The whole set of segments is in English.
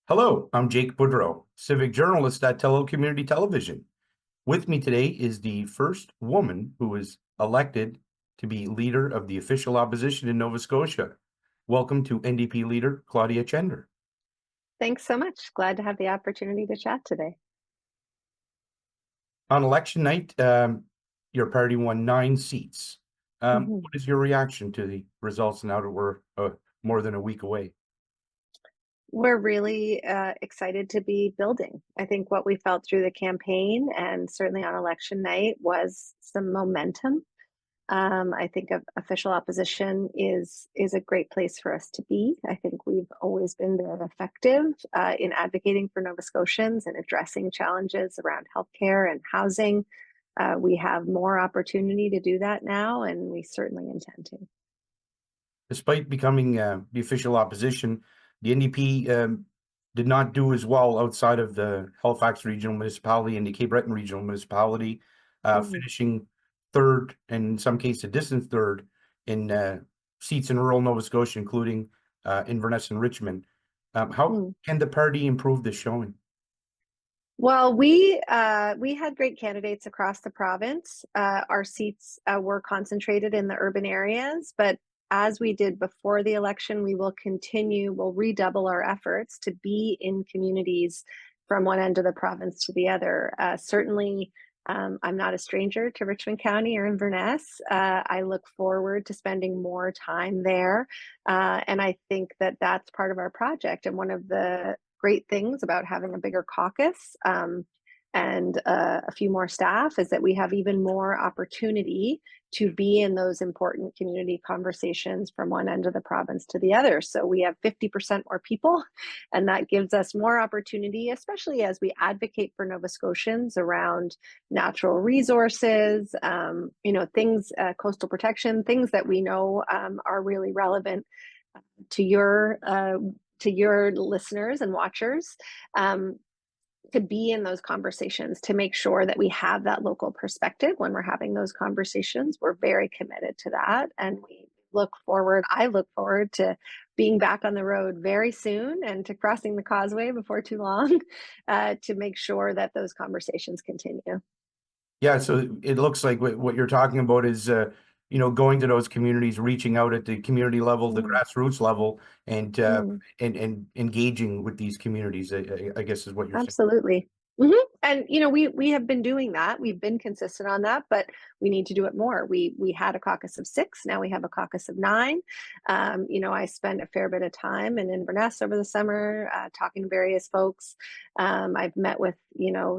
Hello, I'm Jake Boudrot, Civic Journalist at Tello Community Television. With me today is the first woman who was elected to be leader of the official opposition in Nova Scotia. Welcome to NDP leader Claudia Chender. Thanks so much. Glad to have the opportunity to chat today. On election night, your party won 9 seats. Mhm. What is your reaction to the results now that we're more than a week away? We're really excited to be building. I think what we felt through the campaign and certainly on election night was some momentum. I think official opposition is a great place for us to be. I think we've always been very effective in advocating for Nova Scotians and addressing challenges around healthcare and housing. We have more opportunity to do that now, and we certainly intend to. Despite becoming the official opposition, the NDP did not do as well outside of the Halifax Regional Municipality and the Cape Breton Regional Municipality, Mhm. finishing third, and in some cases, a distant third in seats in rural Nova Scotia, including Inverness and Richmond. How Mm. can the party improve this showing? Well, we had great candidates across the province. Our seats were concentrated in the urban areas, but as we did before the election, we will continue, we'll redouble our efforts to be in communities from one end of the province to the other. Certainly, I'm not a stranger to Richmond County or Inverness. I look forward to spending more time there. And I think that that's part of our project. And one of the great things about having a bigger caucus and a few more staff is that we have even more opportunity to be in those important community conversations from one end of the province to the other. So we have 50% more people, and that gives us more opportunity, especially as we advocate for Nova Scotians around natural resources, things, coastal protection, things that we know are really relevant to your listeners and watchers, to be in those conversations, to make sure that we have that local perspective when we're having those conversations. We're very committed to that, and I look forward to being back on the road very soon and to crossing the causeway before too long, to make sure that those conversations continue. Yeah, so it looks like what you're talking about is, going to those communities, reaching out at the community level, the Mm, grassroots level, and mm. engaging with these communities. I guess is what you're saying. Absolutely. And we have been doing that. We've been consistent on that, but we need to do it more. We had a caucus of 6. Now we have a caucus of 9. I spent a fair bit of time in Inverness over the summer, talking to various folks. I've met with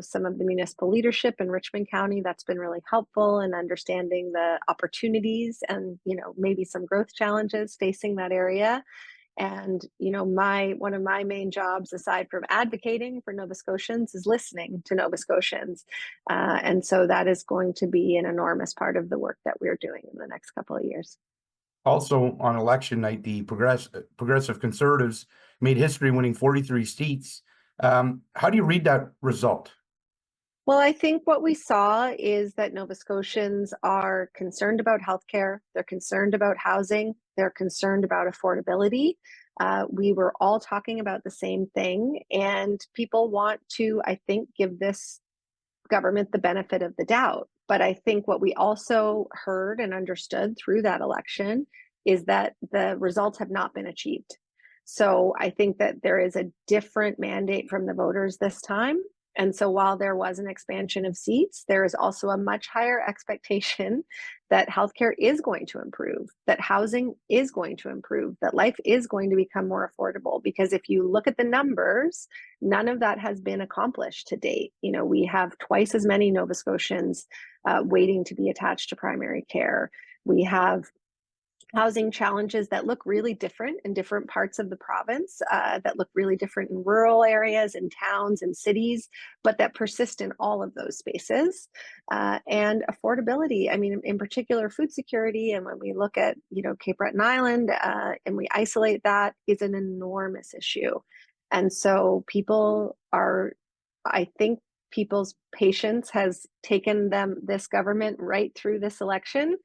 some of the municipal leadership in Richmond County. That's been really helpful in understanding the opportunities and maybe some growth challenges facing that area. And my one of my main jobs, aside from advocating for Nova Scotians, is listening to Nova Scotians, and so that is going to be an enormous part of the work that we're doing in the next couple of years. Also, on election night, the Progressive Conservatives made history, winning 43 seats. How do you read that result? Well, I think what we saw is that Nova Scotians are concerned about healthcare. They're concerned about housing. They're concerned about affordability. We were all talking about the same thing, and people want to, I think, give this government the benefit of the doubt. But I think what we also heard and understood through that election is that the results have not been achieved. So I think that there is a different mandate from the voters this time. And so while there was an expansion of seats, there is also a much higher expectation that healthcare is going to improve, that housing is going to improve, that life is going to become more affordable. Because if you look at the numbers, none of that has been accomplished to date. We have twice as many Nova Scotians waiting to be attached to primary care. We have housing challenges that look really different in different parts of the province, that look really different in rural areas, in towns and cities, but that persist in all of those spaces. And affordability, I mean, in particular, food security. And when we look at, Cape Breton Island, and we isolate that, is an enormous issue. And so I think people's patience has taken this government right through this election.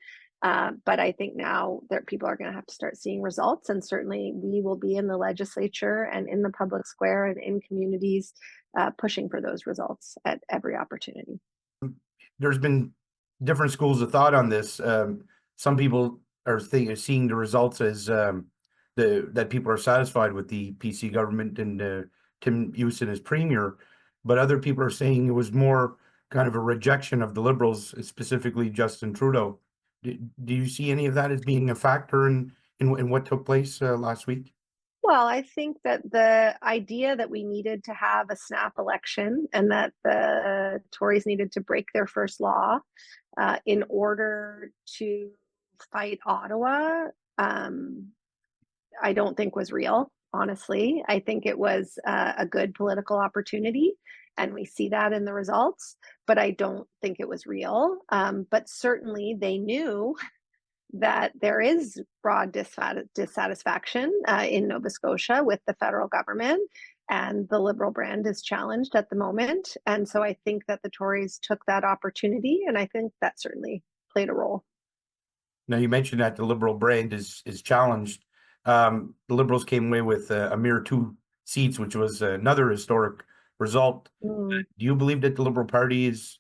But I think now that people are going to have to start seeing results, and certainly we will be in the legislature and in the public square and in communities pushing for those results at every opportunity. There's been different schools of thought on this. Some people are seeing the results as that people are satisfied with the PC government and Tim Houston as premier, but other people are saying it was more kind of a rejection of the Liberals, specifically Justin Trudeau. Do you see any of that as being a factor in what took place last week? Well, I think that the idea that we needed to have a snap election and that the Tories needed to break their first law in order to fight Ottawa, I don't think was real, honestly. I think it was a good political opportunity, and we see that in the results, but I don't think it was real. But certainly they knew that there is broad dissatisfaction in Nova Scotia with the federal government, and the Liberal brand is challenged at the moment. And so I think that the Tories took that opportunity, and I think that certainly played a role. Now, you mentioned that the Liberal brand is challenged. The Liberals came away with a mere 2 seats, which was another historic result. Mm. Do you believe that the Liberal Party has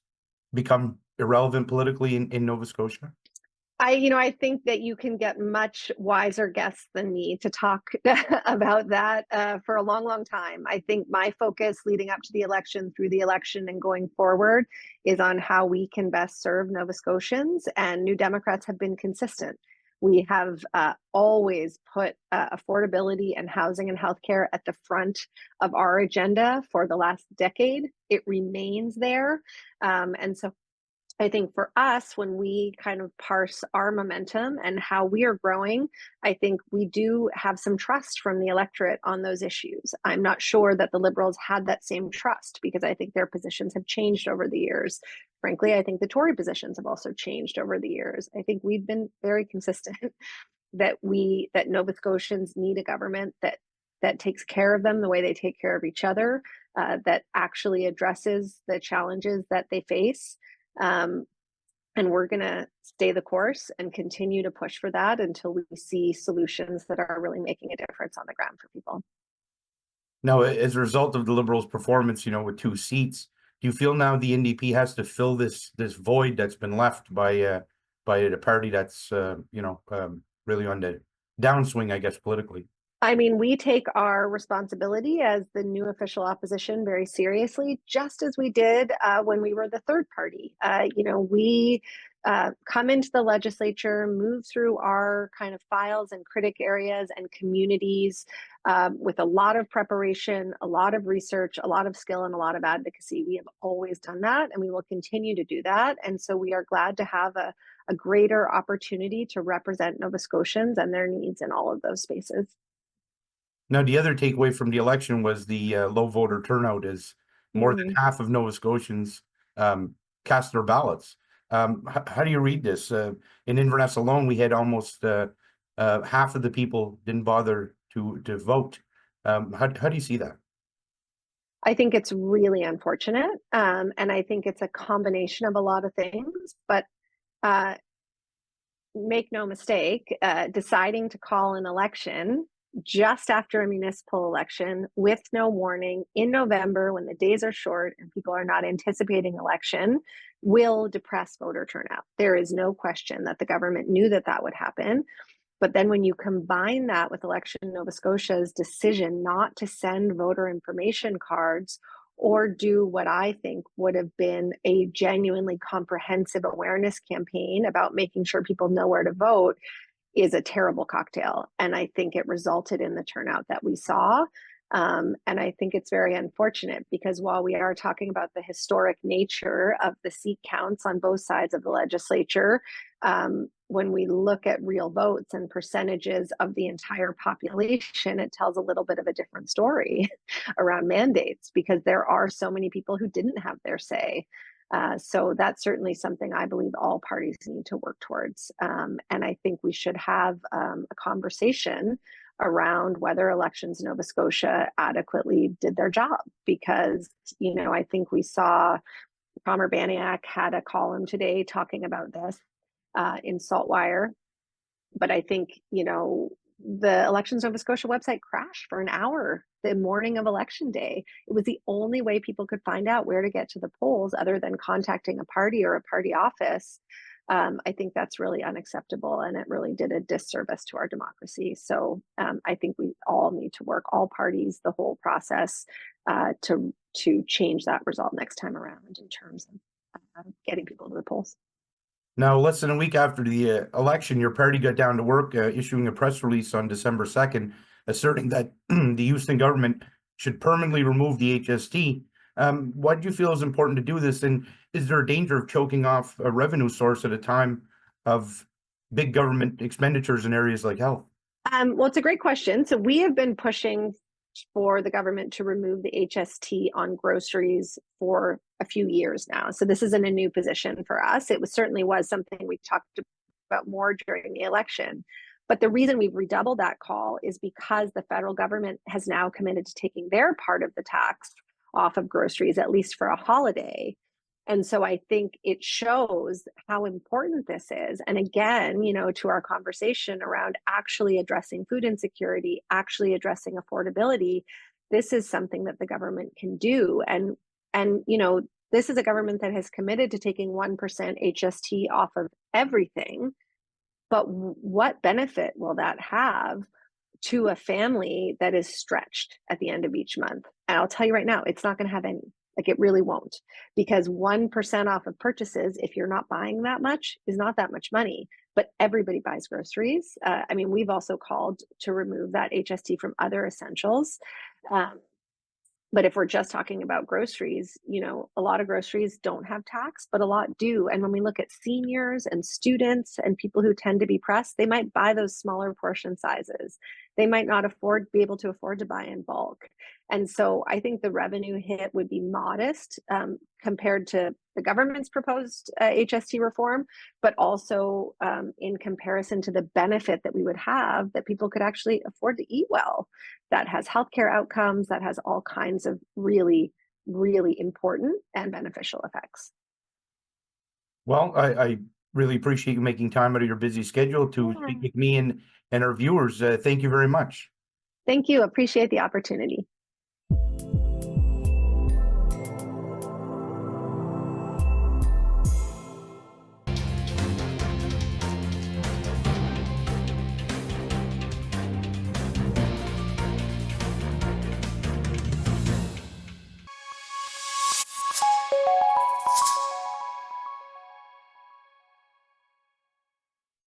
become irrelevant politically in Nova Scotia? I think that you can get much wiser guests than me to talk about that for a long, long time. I think my focus leading up to the election, through the election, and going forward is on how we can best serve Nova Scotians. And New Democrats have been consistent. We have always put affordability and housing and healthcare at the front of our agenda for the last decade. It remains there. And so I think for us, when we kind of parse our momentum and how we are growing, I think we do have some trust from the electorate on those issues. I'm not sure that the Liberals had that same trust, because I think their positions have changed over the years. Frankly, I think the Tory positions have also changed over the years. I think we've been very consistent that Nova Scotians need a government that takes care of them the way they take care of each other, that actually addresses the challenges that they face. And we're going to stay the course and continue to push for that until we see solutions that are really making a difference on the ground for people. Now, as a result of the Liberals' performance, with 2 seats, do you feel now the NDP has to fill this void that's been left by the party that's really on the downswing, I guess, politically? I mean, we take our responsibility as the new official opposition very seriously, just as we did when we were the third party. We come into the legislature, move through our kind of files and critic areas and communities with a lot of preparation, a lot of research, a lot of skill, and a lot of advocacy. We have always done that, and we will continue to do that. And so we are glad to have a greater opportunity to represent Nova Scotians and their needs in all of those spaces. Now, the other takeaway from the election was the low voter turnout, as more than half of Nova Scotians cast their ballots. How do you read this? In Inverness alone, we had almost half of the people didn't bother to vote. How do you see that? I think it's really unfortunate. And I think it's a combination of a lot of things. But make no mistake, deciding to call an election just after a municipal election with no warning in November, when the days are short and people are not anticipating election, will depress voter turnout. There is no question that the government knew that that would happen. But then when you combine that with Election Nova Scotia's decision not to send voter information cards or do what I think would have been a genuinely comprehensive awareness campaign about making sure people know where to vote, is a terrible cocktail. And I think it resulted in the turnout that we saw. And I think it's very unfortunate, because while we are talking about the historic nature of the seat counts on both sides of the legislature, when we look at real votes and percentages of the entire population, it tells a little bit of a different story around mandates, because there are so many people who didn't have their say. So that's certainly something I believe all parties need to work towards. And I think we should have a conversation around whether Elections Nova Scotia adequately did their job. Because, I think we saw Palmer Baniak had a column today talking about this. in Saltwire. But I think, the Elections Nova Scotia website crashed for an hour the morning of election day. It was the only way people could find out where to get to the polls other than contacting a party or a party office. I think that's really unacceptable, and it really did a disservice to our democracy. So I think we all need to work, all parties, the whole process, to change that result next time around in terms of getting people to the polls. Now, less than a week after the election, your party got down to work, issuing a press release on December 2nd, asserting that the Houston government should permanently remove the HST. Why do you feel is important to do this? And is there a danger of choking off a revenue source at a time of big government expenditures in areas like health? Well, it's a great question. So we have been pushing for the government to remove the HST on groceries for a few years now. So this isn't a new position for us. It certainly was something we talked about more during the election. But the reason we've redoubled that call is because the federal government has now committed to taking their part of the tax off of groceries, at least for a holiday. And so I think it shows how important this is. And again, to our conversation around actually addressing food insecurity, actually addressing affordability, this is something that the government can do. And this is a government that has committed to taking 1% HST off of everything. But what benefit will that have to a family that is stretched at the end of each month? And I'll tell you right now, it's not going to have any. Like, it really won't, because 1% off of purchases, if you're not buying that much, is not that much money. But everybody buys groceries. We've also called to remove that HST from other essentials. But if we're just talking about groceries, a lot of groceries don't have tax, but a lot do. And when we look at seniors and students and people who tend to be pressed, they might buy those smaller portion sizes. They might not be able to afford to buy in bulk. And so I think the revenue hit would be modest compared to the government's proposed HST reform, but also in comparison to the benefit that we would have, that people could actually afford to eat well, that has healthcare outcomes, that has all kinds of really, really important and beneficial effects. Well, I really appreciate you making time out of your busy schedule to speak with me and our viewers. Thank you very much. Thank you. Appreciate the opportunity.